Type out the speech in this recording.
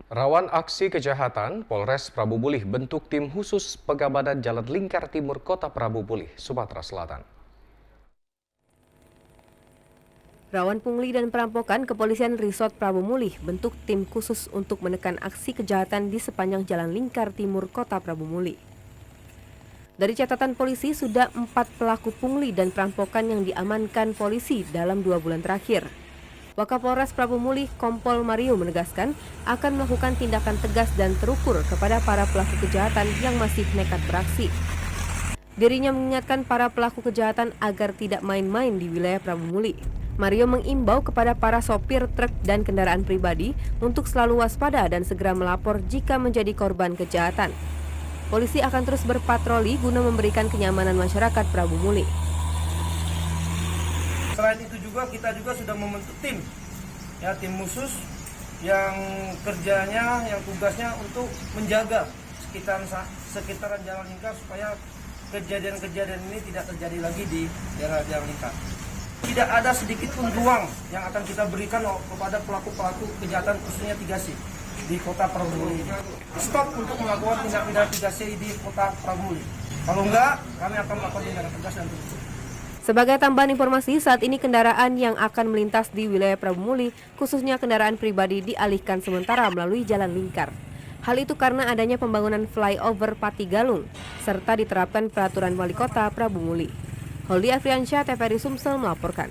Rawan aksi kejahatan, Polres Prabu Mulih bentuk tim khusus Pegamanan Jalan Lingkar Timur Kota Prabu Mulih, Sumatera Selatan. Rawan pungli dan perampokan, Kepolisian Resort Prabu Mulih bentuk tim khusus untuk menekan aksi kejahatan di sepanjang Jalan Lingkar Timur Kota Prabu Mulih. Dari catatan polisi, sudah 4 pelaku pungli dan perampokan yang diamankan polisi dalam 2 bulan terakhir. Wakapolres Prabu Mulih, Kompol Mario menegaskan akan melakukan tindakan tegas dan terukur kepada para pelaku kejahatan yang masih nekat beraksi. Dirinya mengingatkan para pelaku kejahatan agar tidak main-main di wilayah Prabu Mulih. Mario mengimbau kepada para sopir truk dan kendaraan pribadi untuk selalu waspada dan segera melapor jika menjadi korban kejahatan. Polisi akan terus berpatroli guna memberikan kenyamanan masyarakat Prabu Mulih. Selain itu juga kita juga sudah membentuk tim khusus yang kerjanya, yang tugasnya untuk menjaga sekitaran Jalan Lingkar supaya kejadian-kejadian ini tidak terjadi lagi di daerah Jalan Lingkar. Tidak ada sedikit pun ruang yang akan kita berikan kepada pelaku-pelaku kejahatan khususnya 3C di Kota Prabu Mulih. Stop untuk melakukan tindak pidana 3C di Kota Prabu Mulih. Kalau enggak, kami akan melakukan tindakan tegas dan terukur. Sebagai tambahan informasi, saat ini kendaraan yang akan melintas di wilayah Prabu Mulih, khususnya kendaraan pribadi, dialihkan sementara melalui Jalan Lingkar. Hal itu karena adanya pembangunan flyover Pati Galung, serta diterapkan peraturan Wali Kota Prabu Mulih. Holdi Afriansyah, TVRI Sumsel melaporkan.